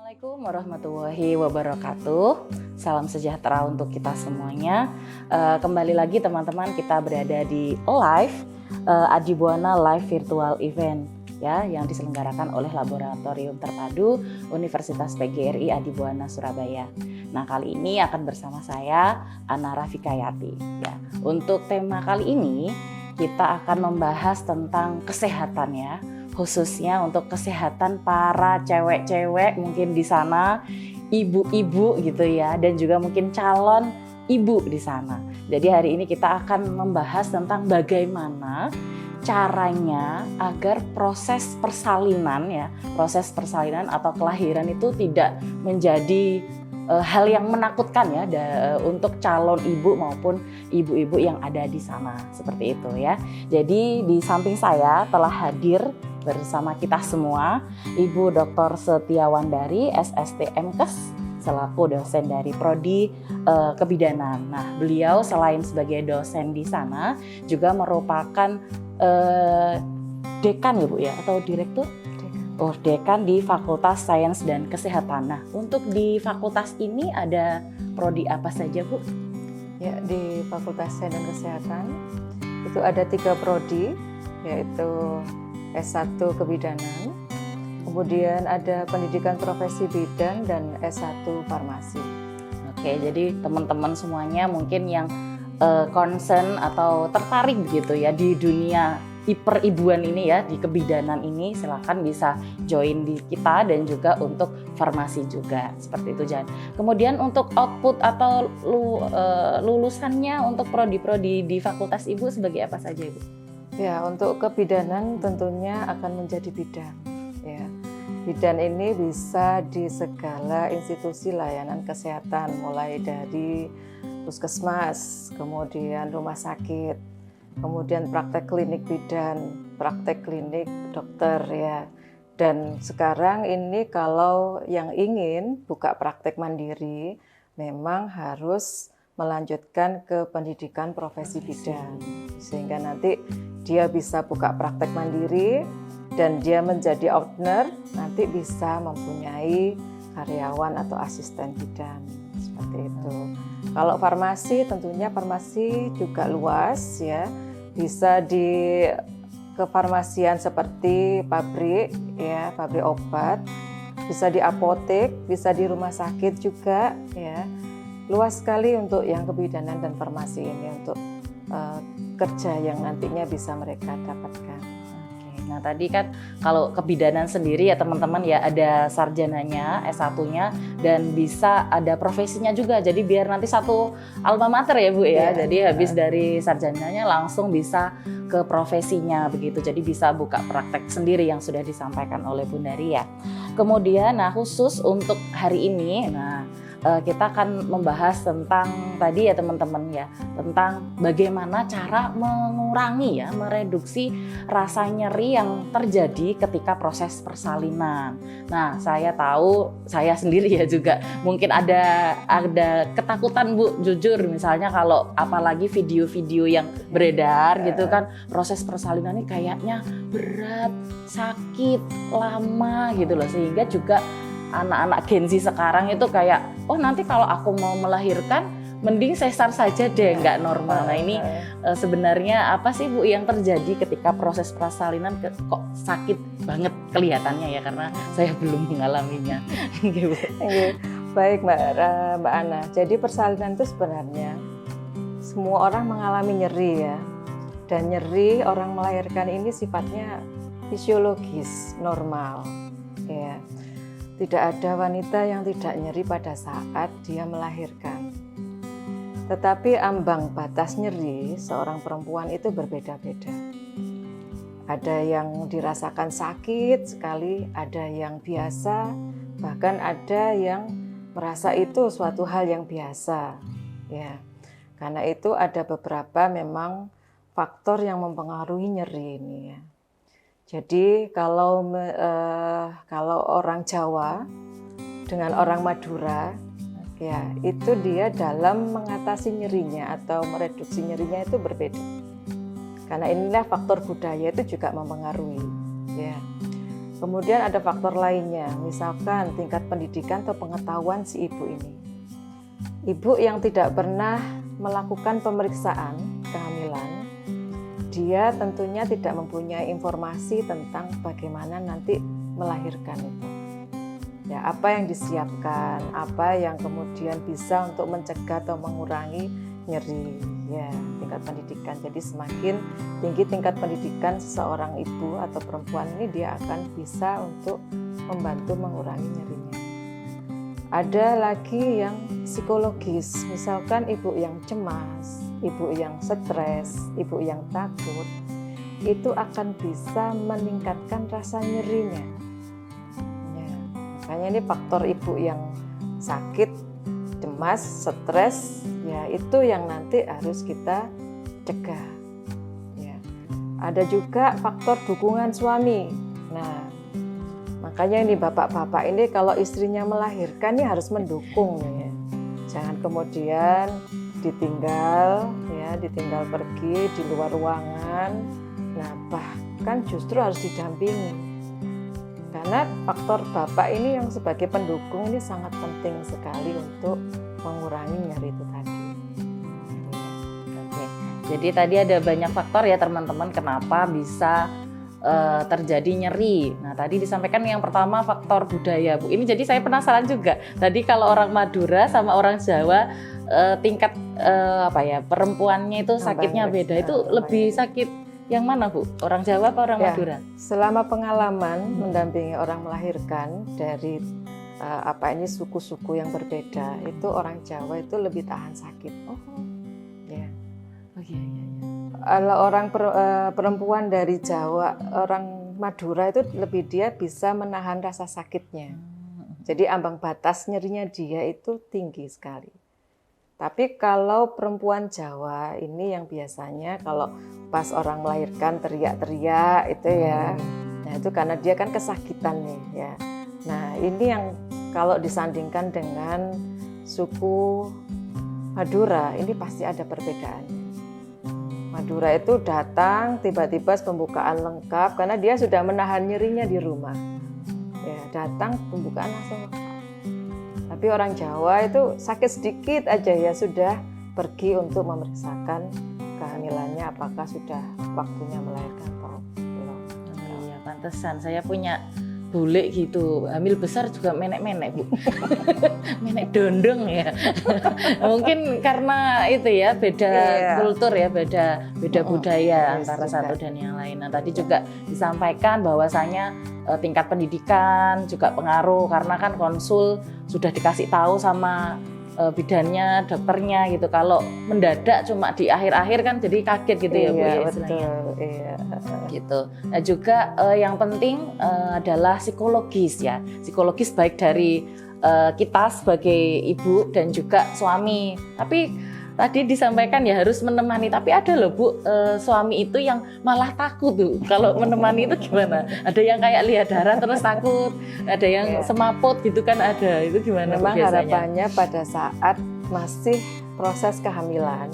Assalamualaikum warahmatullahi wabarakatuh. Salam sejahtera untuk kita semuanya. Kembali lagi teman-teman, kita berada di live Adibuana Live Virtual Event ya, yang diselenggarakan oleh Laboratorium Terpadu Universitas PGRI Adibuana Surabaya. Nah, kali ini akan bersama saya Ana Rafikayati ya. Untuk tema kali ini kita akan membahas tentang kesehatan ya. Khususnya untuk kesehatan para cewek-cewek mungkin di sana, ibu-ibu gitu ya, dan juga mungkin calon ibu di sana. Jadi hari ini kita akan membahas tentang bagaimana caranya agar proses persalinan ya, proses persalinan atau kelahiran itu tidak menjadi hal yang menakutkan ya untuk calon ibu maupun ibu-ibu yang ada di sana, seperti itu ya. Jadi di samping saya telah hadir bersama kita semua Ibu Dr. Setiawandari SST MKes selaku dosen dari Prodi Kebidanan. Nah, beliau selain sebagai dosen di sana juga merupakan dekan ya Bu ya, atau direktur? Dekan di Fakultas Sains dan Kesehatan. Nah, untuk di fakultas ini ada prodi apa saja Bu? Ya, di Fakultas Sains dan Kesehatan itu ada 3 prodi, yaitu S1 Kebidanan, kemudian ada Pendidikan Profesi Bidan dan S1 Farmasi. Oke, jadi teman-teman semuanya mungkin yang concern atau tertarik begitu ya di dunia peribuan ini ya, di kebidanan ini, silakan bisa join di kita dan juga untuk farmasi juga seperti itu Jan. Kemudian untuk output atau lulusannya untuk prodi-prodi di fakultas Ibu sebagai apa saja Ibu? Ya, untuk kebidanan tentunya akan menjadi bidan. Ya, bidan ini bisa di segala institusi layanan kesehatan, mulai dari puskesmas, kemudian rumah sakit, kemudian praktek klinik bidan, praktek klinik dokter ya. Dan sekarang ini kalau yang ingin buka praktek mandiri memang harus melanjutkan ke pendidikan profesi bidan. Sehingga nanti dia bisa buka praktek mandiri dan dia menjadi owner, nanti bisa mempunyai karyawan atau asisten bidan. Seperti itu. Kalau farmasi tentunya farmasi juga luas ya. Bisa di kefarmasian seperti pabrik ya, pabrik obat, bisa di apotek, bisa di rumah sakit juga ya. Luas sekali untuk yang kebidanan dan farmasi ini untuk kerja yang nantinya bisa mereka dapatkan. Nah tadi kan kalau kebidanan sendiri ya teman-teman ya ada sarjananya, S1-nya dan bisa ada profesinya juga. Jadi biar nanti satu alma mater ya Bu ya. Jadi habis dari sarjananya langsung bisa ke profesinya begitu. Jadi bisa buka praktek sendiri yang sudah disampaikan oleh Bunda Ria. Kemudian nah khusus untuk hari ini kita akan membahas tentang tadi ya teman-teman ya, tentang bagaimana cara mengurangi ya, mereduksi rasa nyeri yang terjadi ketika proses persalinan. Nah, saya tahu saya sendiri ya juga mungkin ada ketakutan Bu, jujur misalnya kalau apalagi video-video yang beredar gitu kan, proses persalinan ini kayaknya berat, sakit, lama gitu loh, sehingga juga anak-anak Gen Z sekarang itu kayak, oh nanti kalau aku mau melahirkan mending sesar saja deh, nggak normal. Nah ini sebenarnya apa sih Bu yang terjadi ketika proses persalinan kok sakit banget kelihatannya ya, karena saya belum mengalaminya. Baik Mbak Ana, jadi persalinan itu sebenarnya semua orang mengalami nyeri ya, dan nyeri orang melahirkan ini sifatnya fisiologis, normal ya. Tidak ada wanita yang tidak nyeri pada saat dia melahirkan. Tetapi ambang batas nyeri seorang perempuan itu berbeda-beda. Ada yang dirasakan sakit sekali, ada yang biasa, bahkan ada yang merasa itu suatu hal yang biasa. Ya, karena itu ada beberapa memang faktor yang mempengaruhi nyeri ini ya. Jadi kalau orang Jawa dengan orang Madura, ya itu dia dalam mengatasi nyerinya atau mereduksi nyerinya itu berbeda. Karena inilah faktor budaya itu juga mempengaruhi. Ya. Kemudian ada faktor lainnya, misalkan tingkat pendidikan atau pengetahuan si ibu ini. Ibu yang tidak pernah melakukan pemeriksaan kehamilan, dia tentunya tidak mempunyai informasi tentang bagaimana nanti melahirkan itu. Ya, apa yang disiapkan, apa yang kemudian bisa untuk mencegah atau mengurangi nyeri, ya, tingkat pendidikan. Jadi semakin tinggi tingkat pendidikan seseorang ibu atau perempuan ini, dia akan bisa untuk membantu mengurangi nyerinya. Ada lagi yang psikologis, misalkan ibu yang cemas, ibu yang stres, ibu yang takut, itu akan bisa meningkatkan rasa nyerinya. Ya, makanya ini faktor ibu yang sakit, cemas, stres, ya itu yang nanti harus kita cegah. Ya. Ada juga faktor dukungan suami. Nah, makanya ini bapak-bapak ini kalau istrinya melahirkan ini harus mendukung ya. Jangan kemudian ditinggal pergi di luar ruangan. Nah, bahkan justru harus didampingi. Karena faktor bapak ini yang sebagai pendukung ini sangat penting sekali untuk mengurangi nyeri itu tadi. Oke. Jadi tadi ada banyak faktor ya teman-teman kenapa bisa terjadi nyeri. Nah, tadi disampaikan yang pertama faktor budaya, Bu. Ini jadi saya penasaran juga. Tadi kalau orang Madura sama orang Jawa tingkat perempuannya itu sakitnya beda. Itu lebih sakit yang mana, Bu? Orang Jawa apa orang Madura? Selama pengalaman mendampingi orang melahirkan dari suku-suku yang berbeda, itu orang Jawa itu lebih tahan sakit. Ya. Oh iya. Kalau orang perempuan dari Jawa, orang Madura itu lebih dia bisa menahan rasa sakitnya. Jadi ambang batas nyerinya dia itu tinggi sekali. Tapi kalau perempuan Jawa ini yang biasanya kalau pas orang melahirkan teriak-teriak itu ya, nah itu karena dia kan kesakitan nih ya. Nah ini yang kalau disandingkan dengan suku Madura ini pasti ada perbedaannya. Madura itu datang tiba-tiba pembukaan lengkap karena dia sudah menahan nyerinya di rumah. Ya, datang pembukaan langsung lengkap. Tapi orang Jawa itu sakit sedikit aja ya sudah pergi untuk memeriksakan kehamilannya apakah sudah waktunya melahirkan atau belum. Iya, pantesan saya punya bule gitu, hamil besar juga menek-menek, Bu. Menek dondong ya. Mungkin karena itu ya beda kultur ya, beda budaya antara satu dan yang lain. Nah, tadi juga disampaikan bahwasanya tingkat pendidikan juga pengaruh karena kan konsul sudah dikasih tahu sama bidannya, dokternya gitu. Kalau mendadak cuma di akhir-akhir kan jadi kaget gitu ya, Bu ya istilahnya. Iya. Gitu. Nah, juga yang penting adalah psikologis ya. Psikologis baik dari kita sebagai ibu dan juga suami. Tapi tadi disampaikan ya harus menemani. Tapi ada loh Bu, suami itu yang malah takut tuh. Kalau menemani itu gimana? Ada yang kayak lihat darah terus takut, ada yang semaput gitu kan ada. Itu gimana memang biasanya? Harapannya pada saat masih proses kehamilan,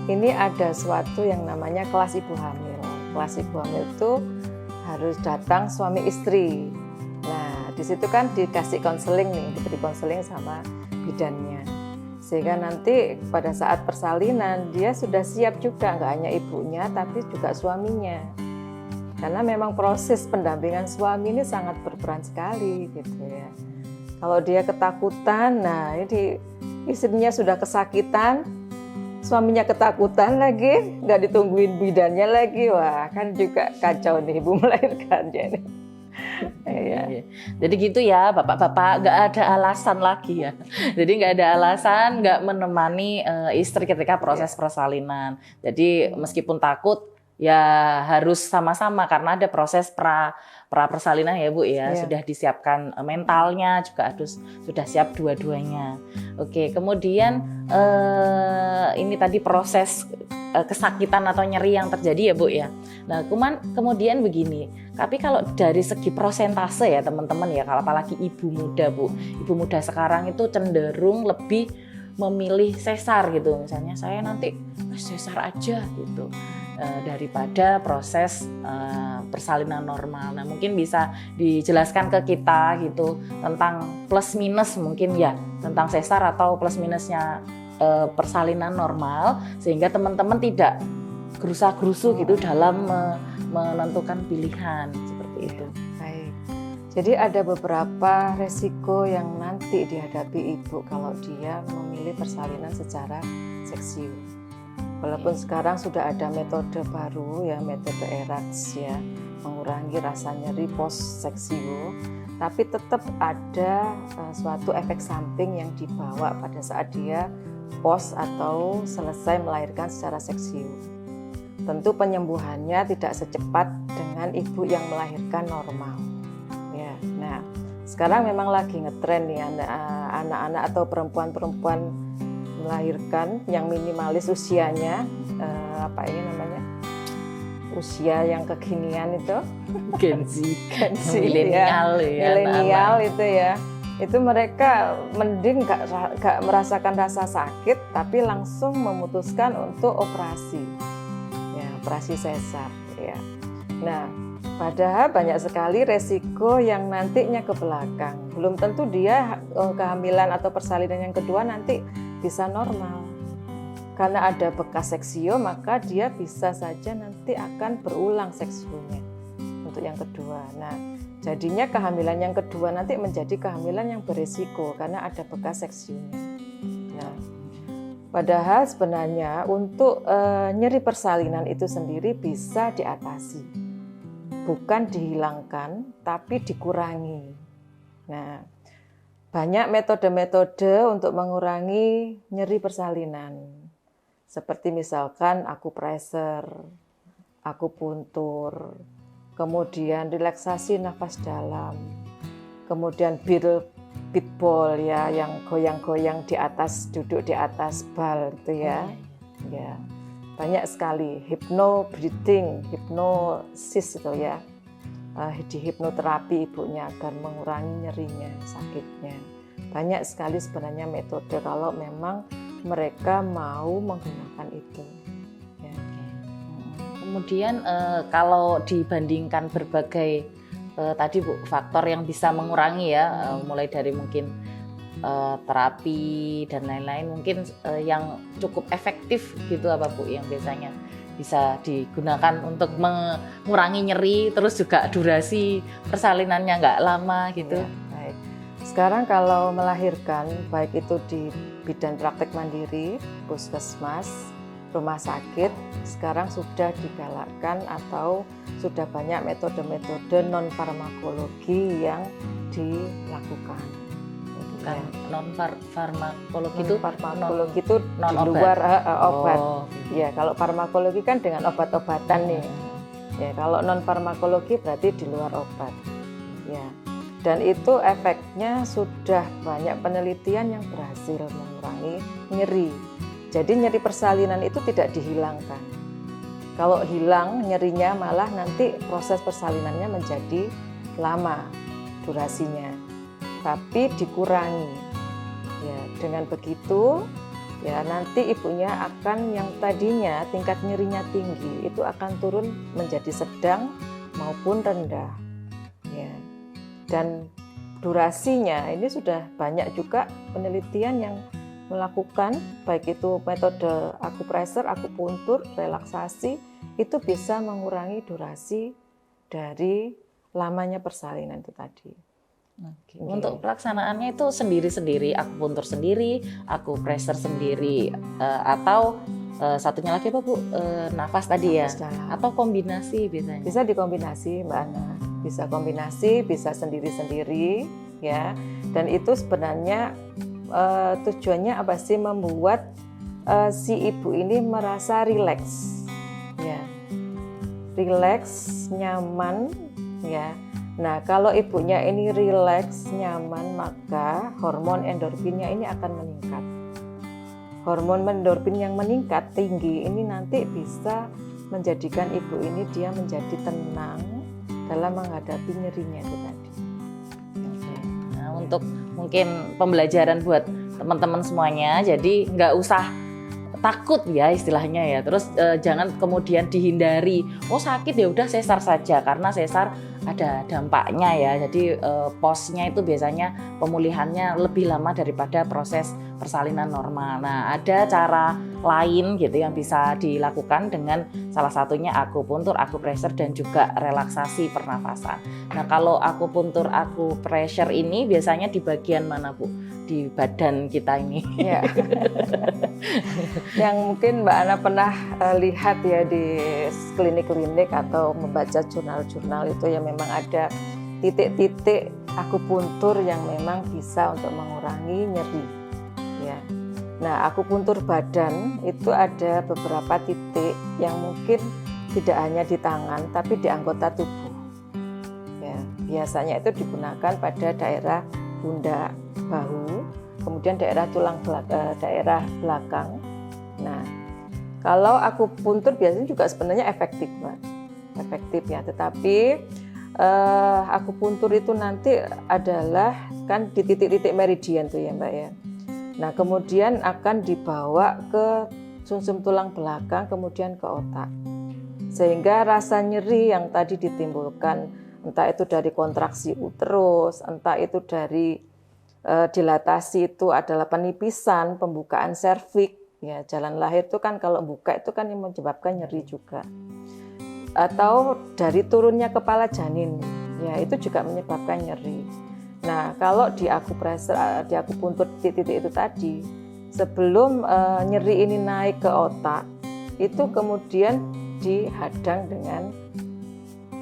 ini ada suatu yang namanya kelas ibu hamil. Kelas ibu hamil itu harus datang suami istri. Nah, di situ kan dikasih konseling nih, diberi konseling sama bidannya. Sehingga nanti pada saat persalinan dia sudah siap juga, nggak hanya ibunya tapi juga suaminya. Karena memang proses pendampingan suami ini sangat berperan sekali gitu ya. Kalau dia ketakutan, nah ini istrinya sudah kesakitan, suaminya ketakutan lagi, nggak ditungguin bidannya lagi, wah kan juga kacau nih ibu melahirkan jadi. Iya. Jadi gitu ya bapak-bapak, nggak ada alasan lagi ya. Jadi nggak ada alasan nggak menemani istri ketika proses persalinan. Jadi meskipun takut ya harus sama-sama karena ada proses pra persalinan ya Bu ya. Sudah disiapkan mentalnya juga harus sudah siap dua-duanya. Oke, kemudian ini tadi proses kesakitan atau nyeri yang terjadi ya Bu ya. Nah kemudian begini, tapi kalau dari segi prosentase ya teman-teman ya, kalau apalagi ibu muda Bu, ibu muda sekarang itu cenderung lebih memilih sesar gitu, misalnya saya nanti sesar aja gitu. daripada proses persalinan normal. Nah, mungkin bisa dijelaskan ke kita gitu tentang plus minus mungkin ya, tentang sesar atau plus minusnya persalinan normal, sehingga teman-teman tidak gerusa-gerusu gitu dalam menentukan pilihan seperti itu. Baik. Jadi ada beberapa resiko yang nanti dihadapi ibu kalau dia memilih persalinan secara seksio. Walaupun sekarang sudah ada metode baru ya, metode ERATS ya, mengurangi rasa nyeri post seksio, tapi tetap ada suatu efek samping yang dibawa pada saat dia post atau selesai melahirkan secara seksio. Tentu penyembuhannya tidak secepat dengan ibu yang melahirkan normal. Ya, nah sekarang memang lagi ngetren nih anak-anak atau perempuan-perempuan melahirkan yang minimalis usianya usia yang kekinian itu Gen Z milenial itu ya, itu mereka mending gak merasakan rasa sakit tapi langsung memutuskan untuk operasi ya, operasi sesar ya. Nah padahal banyak sekali resiko yang nantinya ke belakang, belum tentu dia kehamilan atau persalinan yang kedua nanti bisa normal. Karena ada bekas seksio, maka dia bisa saja nanti akan berulang seksionya untuk yang kedua. Nah, jadinya kehamilan yang kedua nanti menjadi kehamilan yang berisiko karena ada bekas seksionya. Nah, padahal sebenarnya untuk nyeri persalinan itu sendiri bisa diatasi, bukan dihilangkan, tapi dikurangi. Nah, banyak metode-metode untuk mengurangi nyeri persalinan. Seperti misalkan akupressure, akupuntur, kemudian relaksasi nafas dalam, kemudian beat ball ya, yang goyang-goyang di atas, duduk di atas bal itu ya. Ya. Banyak sekali hypno breathing, hipnosis itu ya. Di hipnoterapi ibunya agar mengurangi nyerinya, sakitnya. Banyak sekali sebenarnya metode kalau memang mereka mau menggunakan itu. Ya. Kemudian kalau dibandingkan berbagai tadi Bu faktor yang bisa mengurangi ya, mulai dari mungkin terapi dan lain-lain, mungkin yang cukup efektif gitu apa Bu yang biasanya bisa digunakan untuk mengurangi nyeri, terus juga durasi persalinannya nggak lama gitu. Ya, baik. Sekarang kalau melahirkan, baik itu di bidan praktek mandiri, puskesmas, rumah sakit, sekarang sudah digalakkan atau sudah banyak metode-metode non-farmakologi yang dilakukan. Bukan non-farmakologi itu? Farmakologi itu non di luar obat. Oh. Ya, kalau farmakologi kan dengan obat-obatan nih. Ya, kalau non-farmakologi berarti di luar obat. Ya. Dan itu efeknya sudah banyak penelitian yang berhasil mengurangi nyeri. Jadi nyeri persalinan itu tidak dihilangkan. Kalau hilang nyerinya malah nanti proses persalinannya menjadi lama durasinya. Tapi dikurangi. Ya, dengan begitu ya nanti ibunya akan yang tadinya tingkat nyerinya tinggi itu akan turun menjadi sedang maupun rendah. Ya. Dan durasinya ini sudah banyak juga penelitian yang melakukan baik itu metode akupressure, akupuntur, relaksasi itu bisa mengurangi durasi dari lamanya persalinan itu tadi. Okay. Untuk pelaksanaannya itu sendiri-sendiri, akupuntur sendiri, akupressure sendiri, atau satunya lagi apa Bu? Nafas tadi ya? Atau kombinasi biasanya? Bisa dikombinasi Mbak Ana, bisa kombinasi, bisa sendiri-sendiri ya. Dan itu sebenarnya tujuannya apa sih? Membuat si ibu ini merasa rileks, ya, rileks, nyaman, ya. Nah, kalau ibunya ini rileks, nyaman, maka hormon endorfinnya ini akan meningkat. Hormon endorfin yang meningkat tinggi ini nanti bisa menjadikan ibu ini dia menjadi tenang dalam menghadapi nyerinya itu tadi. Oke. Nah, untuk mungkin pembelajaran buat teman-teman semuanya, jadi nggak usah takut ya istilahnya ya. Terus jangan kemudian dihindari. Oh sakit ya udah sesar saja, karena sesar ada dampaknya ya. Jadi posnya itu biasanya pemulihannya lebih lama daripada proses persalinan normal. Nah ada cara lain gitu yang bisa dilakukan dengan salah satunya akupuntur, akupressure dan juga relaksasi pernafasan. Nah kalau akupuntur, akupressure ini biasanya di bagian mana Bu? Di badan kita ini. Ya. Yang mungkin Mbak Ana pernah lihat ya di klinik-klinik atau membaca jurnal-jurnal itu ya, memang ada titik-titik akupuntur yang memang bisa untuk mengurangi nyeri. Ya. Nah, akupuntur badan itu ada beberapa titik yang mungkin tidak hanya di tangan tapi di anggota tubuh. Ya, biasanya itu digunakan pada daerah pundak, bahu, kemudian daerah tulang daerah belakang. Nah, kalau akupuntur biasanya juga sebenarnya efektif, Mbak. Efektif ya, tetapi akupuntur itu nanti adalah kan di titik-titik meridian tuh ya, Mbak ya. Nah, kemudian akan dibawa ke sumsum tulang belakang, kemudian ke otak. Sehingga rasa nyeri yang tadi ditimbulkan, entah itu dari kontraksi uterus, entah itu dari dilatasi itu adalah penipisan, pembukaan serviks, ya jalan lahir itu kan kalau buka itu kan yang menyebabkan nyeri juga. Atau dari turunnya kepala janin, ya itu juga menyebabkan nyeri. Nah, kalau di akupressure, di akupuntur titik-titik itu tadi, sebelum nyeri ini naik ke otak, itu kemudian dihadang dengan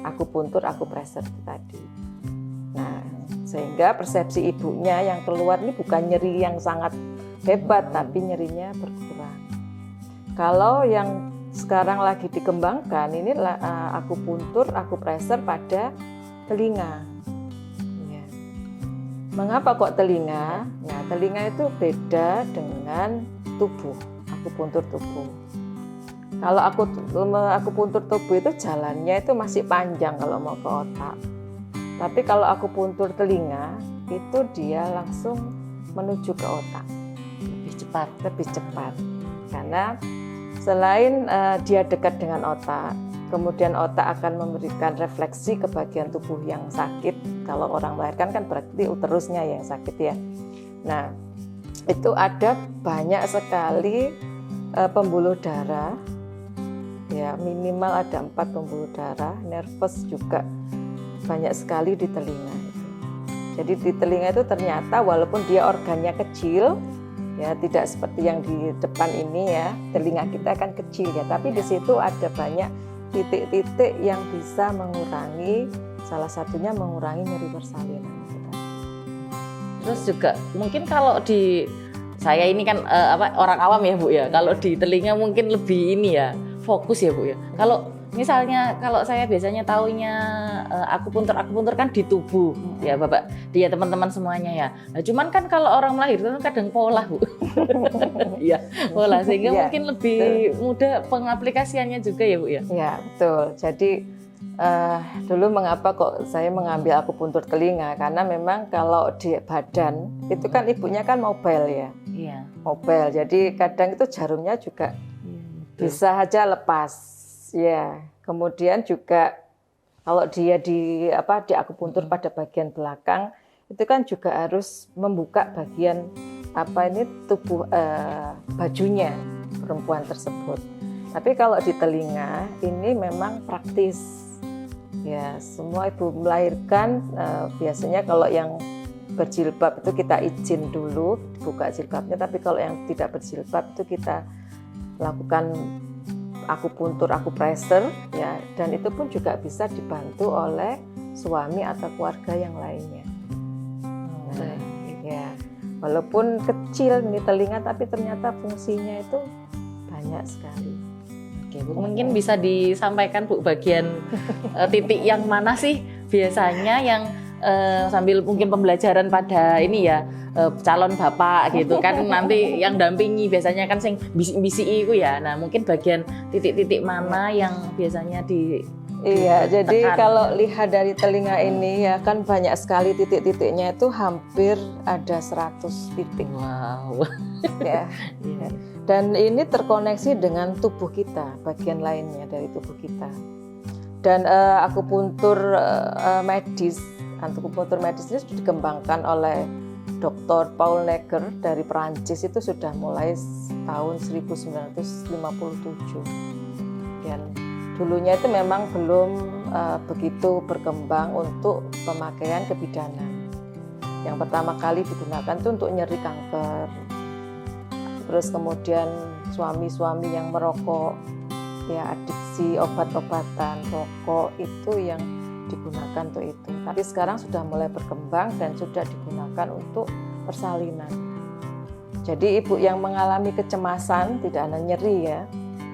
akupuntur, akupressure itu tadi. Nah, sehingga persepsi ibunya yang keluar ini bukan nyeri yang sangat hebat, tapi nyerinya berkurang. Kalau yang sekarang lagi dikembangkan, ini akupuntur, akupressure pada telinga. Ya. Mengapa kok telinga? Nah, telinga itu beda dengan tubuh, akupuntur tubuh. Kalau akupuntur tubuh itu jalannya itu masih panjang kalau mau ke otak. Tapi kalau akupuntur telinga itu dia langsung menuju ke otak. Lebih cepat. Karena selain dia dekat dengan otak, kemudian otak akan memberikan refleksi ke bagian tubuh yang sakit. Kalau orang melahirkan kan berarti uterusnya yang sakit ya. Nah, itu ada banyak sekali pembuluh darah. Ya, minimal ada 4 pembuluh darah, nervus juga banyak sekali di telinga itu. Jadi di telinga itu ternyata walaupun dia organnya kecil, ya tidak seperti yang di depan ini ya, telinga kita kan kecil ya, tapi di situ ada banyak titik-titik yang bisa mengurangi, salah satunya mengurangi nyeri persalinan. Terus juga mungkin kalau di saya ini kan orang awam ya Bu ya, kalau di telinga mungkin lebih ini ya, fokus ya Bu ya. Kalau misalnya kalau saya biasanya taunya akupuntur kan di tubuh ya Bapak, dia teman-teman semuanya ya. Nah, cuman kan kalau orang melahirkan kadang pola Bu. Iya, pola sehingga mungkin lebih mudah pengaplikasiannya juga ya Bu ya. Ya, betul. Jadi dulu mengapa kok saya mengambil akupuntur telinga, karena memang kalau di badan itu kan ibunya kan mobile ya. Iya. Mobile. Jadi kadang itu jarumnya juga bisa aja lepas. Ya, kemudian juga kalau dia di akupuntur pada bagian belakang itu kan juga harus membuka bagian tubuh bajunya perempuan tersebut. Tapi kalau di telinga ini memang praktis. Ya, semua ibu melahirkan biasanya kalau yang berjilbab itu kita izin dulu buka jilbabnya, tapi kalau yang tidak berjilbab itu kita lakukan akupuntur, akupressure ya, dan itu pun juga bisa dibantu oleh suami atau keluarga yang lainnya. Nah, ya, walaupun kecil nih telinga, tapi ternyata fungsinya itu banyak sekali. Oke, Bu, mungkin bisa disampaikan Bu bagian titik yang mana sih biasanya yang sambil mungkin pembelajaran pada ini ya calon bapak gitu kan nanti yang dampingi biasanya kan sing bisik-bisiki iku ya. Nah, mungkin bagian titik-titik mana yang biasanya di Iya, jadi tekan. kalau lihat dari telinga ini ya kan banyak sekali titik-titiknya itu hampir ada 100 titik. Wow. Ya. Iya. Dan ini terkoneksi dengan tubuh kita, bagian lainnya dari tubuh kita. Dan akupuntur medis ini sudah dikembangkan oleh Dr. Paul Neger dari Perancis itu sudah mulai tahun 1957. Dan dulunya itu memang belum begitu berkembang untuk pemakaian kebidanan. Yang pertama kali digunakan itu untuk nyeri kanker. Terus kemudian suami-suami yang merokok, ya adiksi obat-obatan, rokok itu yang digunakan untuk itu. Tapi sekarang sudah mulai berkembang dan sudah digunakan untuk persalinan. Jadi ibu yang mengalami kecemasan, tidak hanya nyeri ya,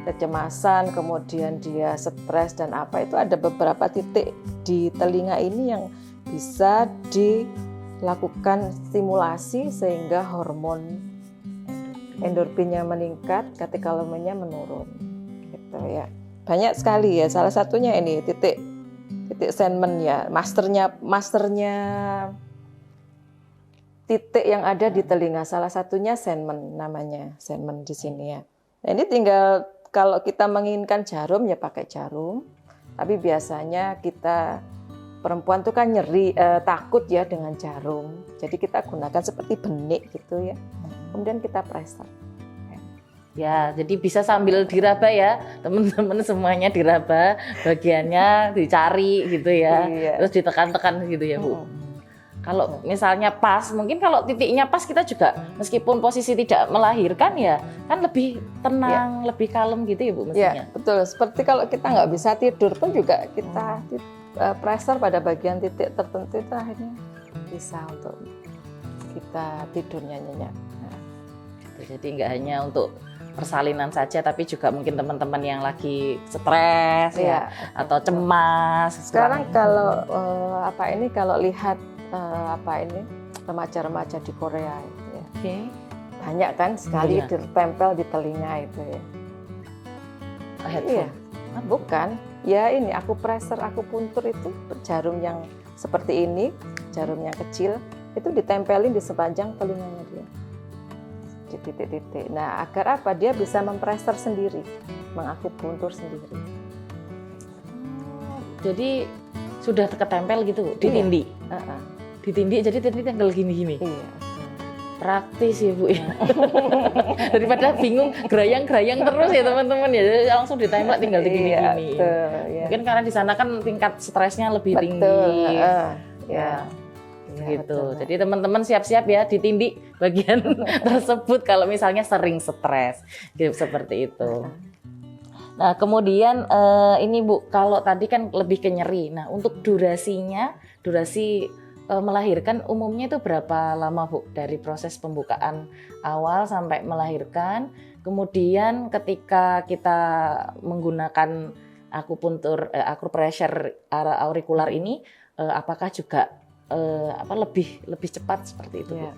kecemasan, kemudian dia stres dan apa, itu ada beberapa titik di telinga ini yang bisa dilakukan stimulasi sehingga hormon endorfinnya meningkat, katekolaminnya menurun. Gitu ya. Banyak sekali ya. Salah satunya ini titik Sandman ya, masternya titik yang ada di telinga. Salah satunya Sandman namanya, Sandman di sini ya. Nah, ini tinggal kalau kita menginginkan jarum ya pakai jarum. Tapi biasanya kita perempuan tuh kan nyeri, takut ya dengan jarum. Jadi kita gunakan seperti benik gitu ya. Kemudian kita pressure. Ya, jadi bisa sambil diraba ya, teman-teman semuanya diraba, bagiannya dicari gitu ya, Iya. terus ditekan-tekan gitu ya Bu. Kalau misalnya pas, mungkin kalau titiknya pas kita juga meskipun posisi tidak melahirkan ya, kan lebih tenang, lebih kalem gitu ya Bu mestinya. Ya, betul. Seperti kalau kita nggak bisa tidur pun juga kita pressure pada bagian titik tertentu itu akhirnya bisa untuk kita tidurnya nyenyak. Jadi nggak hanya untuk persalinan saja, tapi juga mungkin teman-teman yang lagi stres ya, atau cemas. Sekarang kalau kalau lihat remaja-remaja di Korea itu ya, banyak kan sekali tertempel di telinga itu ya. Headphone? Bukan, ya ini akupuntur itu jarum yang seperti ini, jarum yang kecil itu ditempelin di sepanjang telinganya dia. Di titik-titik. Nah, agar apa? Dia bisa mempressure sendiri, mengakupuntur sendiri. Jadi sudah ketempel gitu di tindi. Di tindi, jadi tindi tinggal gini-gini. Iya. Praktis ya Bu. Daripada bingung gerayang-gerayang terus ya teman-teman ya, jadi langsung ditempel tinggal di gini-gini. Iya. Mungkin karena di sana kan tingkat stresnya lebih tinggi. Ya. Gitu. Betul. Jadi teman-teman siap-siap ya ditindih bagian tersebut kalau misalnya sering stres, gitu, seperti itu. Nah kemudian ini Bu, kalau tadi kan lebih ke nyeri. Nah untuk durasi melahirkan umumnya itu berapa lama Bu dari proses pembukaan awal sampai melahirkan? Kemudian ketika kita menggunakan akupuntur, acupressure aurikular ini, apakah juga lebih cepat seperti itu? Ya.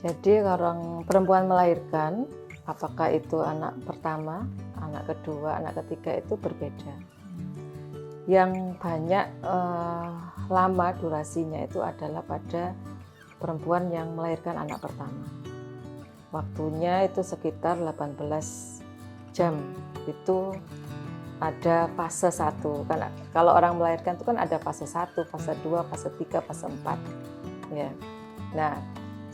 Jadi orang perempuan melahirkan, apakah itu anak pertama, anak kedua, anak ketiga itu berbeda. Yang banyak lama durasinya itu adalah pada perempuan yang melahirkan anak pertama. Waktunya itu sekitar 18 jam. Itu ada fase 1 kan, kalau orang melahirkan itu kan ada fase 1, fase 2, fase 3, fase 4 ya. Nah,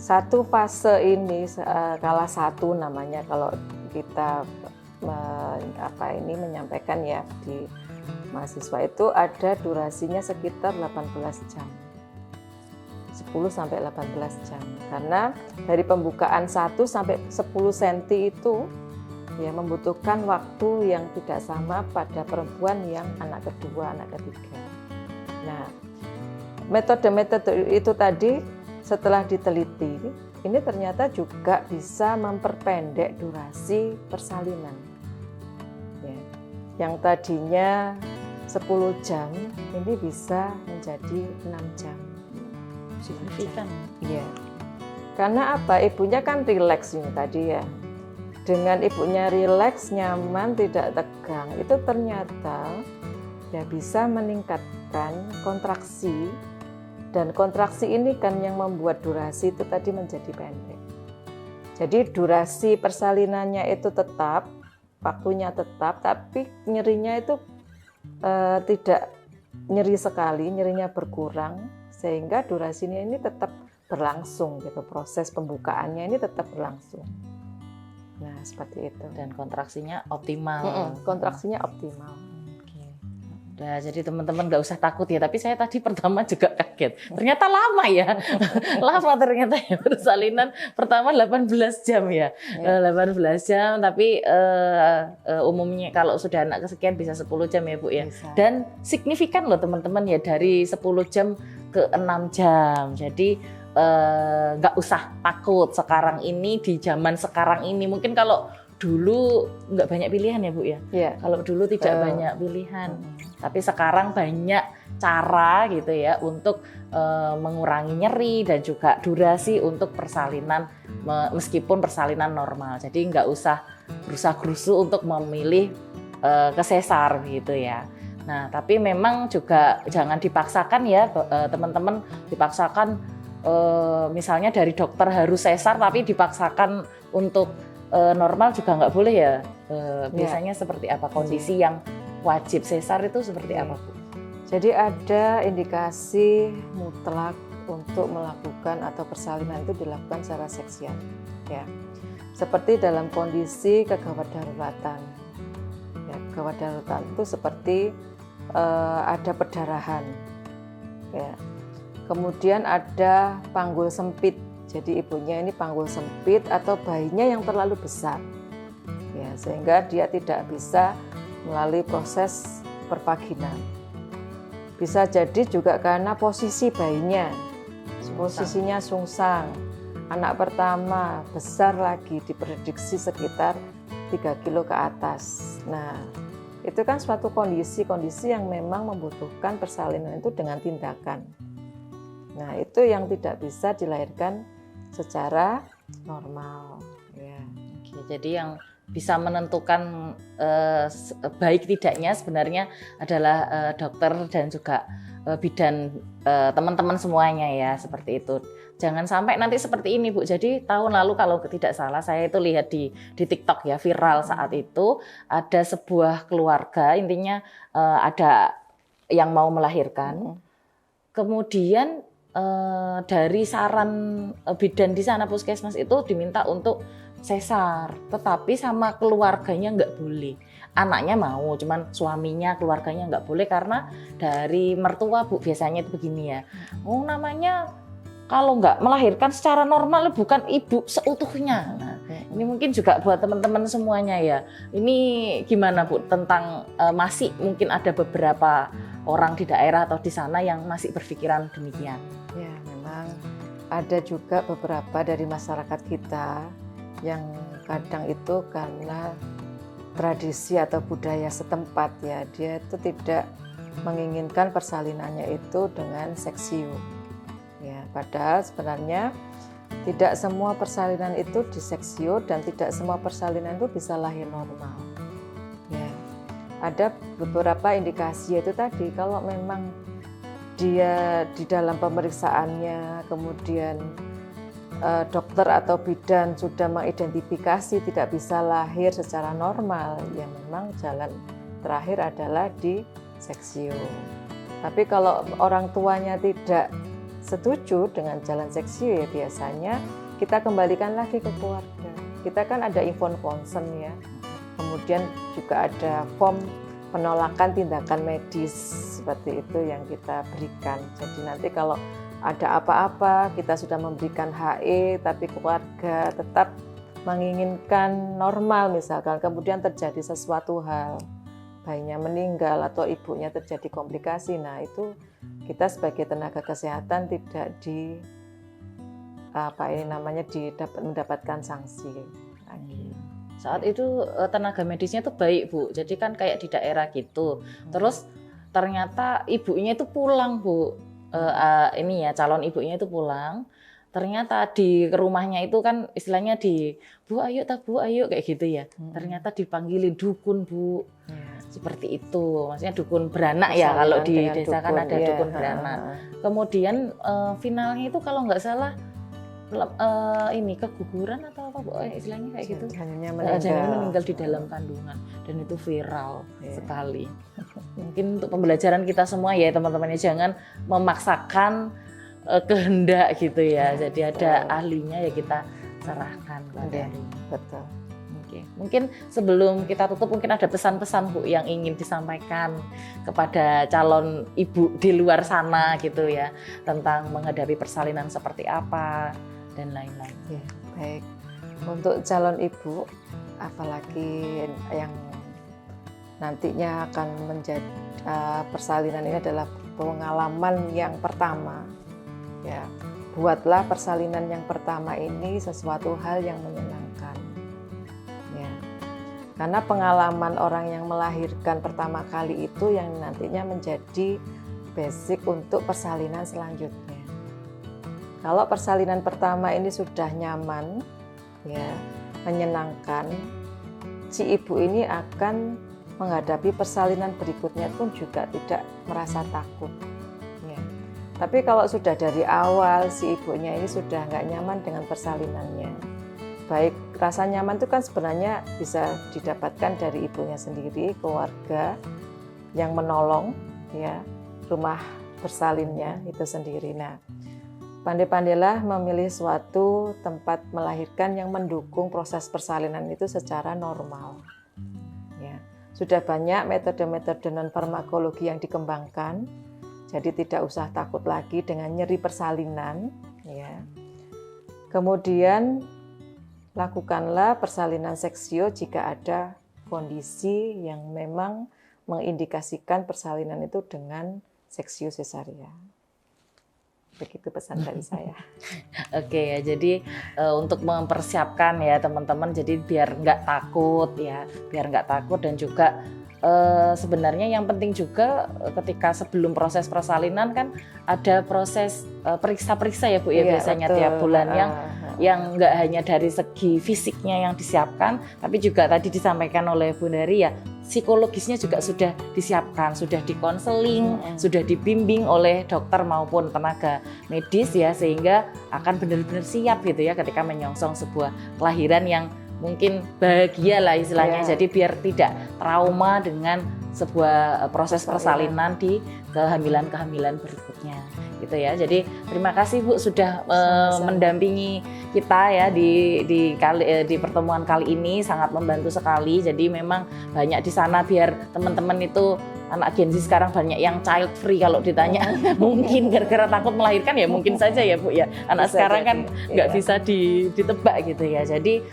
satu fase ini skala 1 namanya kalau kita menyampaikan ya di mahasiswa itu ada durasinya sekitar 18 jam. 10 sampai 18 jam. Karena dari pembukaan 1 sampai 10 cm itu ya membutuhkan waktu yang tidak sama pada perempuan yang anak kedua, anak ketiga. Nah, metode-metode itu tadi setelah diteliti, ini ternyata juga bisa memperpendek durasi persalinan. Ya, yang tadinya 10 jam, ini bisa menjadi 6 jam. Signifikan. Iya. Karena apa? Ibunya kan rileks ini tadi ya. Dengan ibunya rileks, nyaman, tidak tegang, itu ternyata ya bisa meningkatkan kontraksi. Dan kontraksi ini kan yang membuat durasi itu tadi menjadi pendek. Jadi durasi persalinannya itu tetap, waktunya tetap, tapi nyerinya itu tidak nyeri sekali, nyerinya berkurang, sehingga durasinya ini tetap berlangsung gitu, proses pembukaannya ini tetap berlangsung. Nah, seperti itu. Dan kontraksinya optimal. Kontraksinya optimal. Oke. Nah, jadi teman-teman nggak usah takut ya. Tapi saya tadi pertama juga kaget. Ternyata lama ya. Lama ternyata ya persalinan. Pertama 18 jam ya. 18 jam. Tapi umumnya kalau sudah anak kesekian bisa 10 jam ya Bu ya. Bisa. Dan signifikan loh teman-teman ya. Dari 10 jam ke 6 jam. Jadi nggak usah takut sekarang ini, di zaman sekarang ini. Mungkin kalau dulu nggak banyak pilihan ya Bu ya. Kalau dulu tidak banyak pilihan, tapi sekarang banyak cara gitu ya untuk mengurangi nyeri dan juga durasi untuk persalinan meskipun persalinan normal. Jadi nggak usah gerusa-gerusu untuk memilih kesesar gitu ya. Nah, tapi memang juga jangan dipaksakan ya teman-teman, dipaksakan misalnya dari dokter harus sesar tapi dipaksakan untuk normal juga nggak boleh ya. Biasanya seperti apa kondisi yang wajib sesar itu seperti apa Bu? Jadi ada indikasi mutlak untuk melakukan atau persalinan itu dilakukan secara seksian ya. Seperti dalam kondisi kegawat daruratan. Ya, kegawat daruratan itu seperti ada perdarahan. Ya. Kemudian ada panggul sempit, jadi ibunya ini panggul sempit atau bayinya yang terlalu besar, ya, sehingga dia tidak bisa melalui proses pervaginan. Bisa jadi juga karena posisi bayinya, posisinya sungsang, anak pertama besar lagi diprediksi sekitar 3 kilo ke atas. Nah, itu kan suatu kondisi yang memang membutuhkan persalinan itu dengan tindakan. Nah, itu yang tidak bisa dilahirkan secara normal. Ya. Oke, jadi yang bisa menentukan baik tidaknya sebenarnya adalah dokter dan juga bidan teman-teman semuanya ya, seperti itu. Jangan sampai nanti seperti ini Bu. Jadi tahun lalu kalau tidak salah saya itu lihat di TikTok ya, viral saat itu ada sebuah keluarga, intinya ada yang mau melahirkan. Kemudian dari saran bidan di sana puskesmas itu diminta untuk sesar, tetapi sama keluarganya nggak boleh. Anaknya mau, cuman suaminya, keluarganya nggak boleh karena dari mertua Bu, biasanya itu begini ya. Namanya kalau nggak melahirkan secara normal bukan ibu seutuhnya. Nah, ini mungkin juga buat teman-teman semuanya ya. Ini gimana Bu tentang masih mungkin ada beberapa orang di daerah atau di sana yang masih berpikiran demikian? Ya, memang ada juga beberapa dari masyarakat kita yang kadang itu karena tradisi atau budaya setempat ya, dia itu tidak menginginkan persalinannya itu dengan seksium. Ya, padahal sebenarnya tidak semua persalinan itu diseksio dan tidak semua persalinan itu bisa lahir normal. Ya, ada beberapa indikasi itu tadi kalau memang dia di dalam pemeriksaannya kemudian dokter atau bidan sudah mengidentifikasi tidak bisa lahir secara normal, ya memang jalan terakhir adalah di seksium. Tapi kalau orang tuanya tidak setuju dengan jalan seksium, ya biasanya kita kembalikan lagi ke keluarga. Kita kan ada inform consent ya, kemudian juga ada form penolakan tindakan medis seperti itu yang kita berikan. Jadi nanti kalau ada apa-apa, kita sudah memberikan HE, tapi keluarga tetap menginginkan normal misalkan, kemudian terjadi sesuatu hal, bayinya meninggal atau ibunya terjadi komplikasi, nah itu kita sebagai tenaga kesehatan tidak mendapatkan sanksi lagi. Saat itu tenaga medisnya tuh baik Bu, jadi kan kayak di daerah gitu. Terus ternyata ibunya itu pulang Bu. Ini ya calon ibunya itu pulang, ternyata di rumahnya itu kan istilahnya Bu ayo Bu ayo kayak gitu ya. Ternyata dipanggilin dukun Bu. Seperti itu, maksudnya dukun beranak ya, kalau di desa kan ada dukun beranak. Kemudian finalnya itu kalau nggak salah ini keguguran atau apa Bu, istilahnya kayak gitu. Janinnya meninggal di dalam kandungan dan itu viral sekali. Mungkin untuk pembelajaran kita semua ya teman-teman, jangan memaksakan kehendak gitu ya. Jadi ada ahlinya ya kita serahkan pada ahlinya. Betul. Mungkin sebelum kita tutup mungkin ada pesan-pesan Bu yang ingin disampaikan kepada calon ibu di luar sana gitu ya, tentang menghadapi persalinan seperti apa dan lain-lain. Ya, baik. Untuk calon ibu, apalagi yang nantinya akan menjadi persalinan ini adalah pengalaman yang pertama. Ya, buatlah persalinan yang pertama ini sesuatu hal yang menyenangkan. Ya, karena pengalaman orang yang melahirkan pertama kali itu yang nantinya menjadi basic untuk persalinan selanjutnya. Kalau persalinan pertama ini sudah nyaman, ya, menyenangkan, si ibu ini akan menghadapi persalinan berikutnya pun juga tidak merasa takut. Ya. Tapi kalau sudah dari awal si ibunya ini sudah nggak nyaman dengan persalinannya, baik rasa nyaman itu kan sebenarnya bisa didapatkan dari ibunya sendiri, keluarga yang menolong, ya, rumah bersalinnya itu sendiri. Nah, pandai-pandailah memilih suatu tempat melahirkan yang mendukung proses persalinan itu secara normal. Ya, sudah banyak metode-metode non-farmakologi yang dikembangkan, jadi tidak usah takut lagi dengan nyeri persalinan. Ya. Kemudian lakukanlah persalinan seksio jika ada kondisi yang memang mengindikasikan persalinan itu dengan seksio sesaria. Begitu pesan dari saya. Oke ya, jadi untuk mempersiapkan ya teman-teman, jadi biar nggak takut ya, biar nggak takut dan juga sebenarnya yang penting juga ketika sebelum proses persalinan kan ada proses periksa-periksa ya Bu ya, biasanya betul. Tiap bulan yang nggak hanya dari segi fisiknya yang disiapkan, tapi juga tadi disampaikan oleh Bu Dari ya, psikologisnya juga sudah disiapkan, sudah dikonseling, sudah dibimbing oleh dokter maupun tenaga medis ya, sehingga akan benar-benar siap gitu ya ketika menyongsong sebuah kelahiran yang mungkin bahagia lah istilahnya. Jadi biar tidak trauma dengan sebuah proses persalinan di kehamilan-kehamilan berikutnya gitu ya. Jadi terima kasih Bu sudah mendampingi kita ya di pertemuan kali ini, sangat membantu sekali. Jadi memang banyak di sana biar teman-teman itu, anak Gen Z sekarang banyak yang child free, kalau ditanya mungkin gara-gara takut melahirkan ya mungkin saja ya Bu ya. Anak bisa sekarang kan nggak bisa ditebak gitu ya. Jadi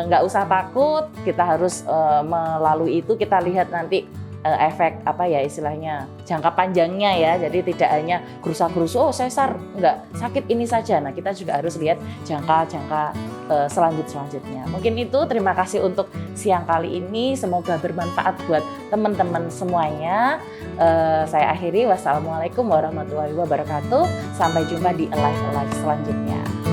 nggak usah takut, kita harus melalui itu. Kita lihat nanti efek apa ya istilahnya jangka panjangnya ya. Jadi tidak hanya gerusa-gerusu, oh sesar nggak sakit ini saja. Nah kita juga harus lihat jangka selanjutnya. Mungkin itu, terima kasih untuk siang kali ini, semoga bermanfaat buat teman-teman semuanya. Saya akhiri, wassalamualaikum warahmatullahi wabarakatuh. Sampai jumpa di live selanjutnya.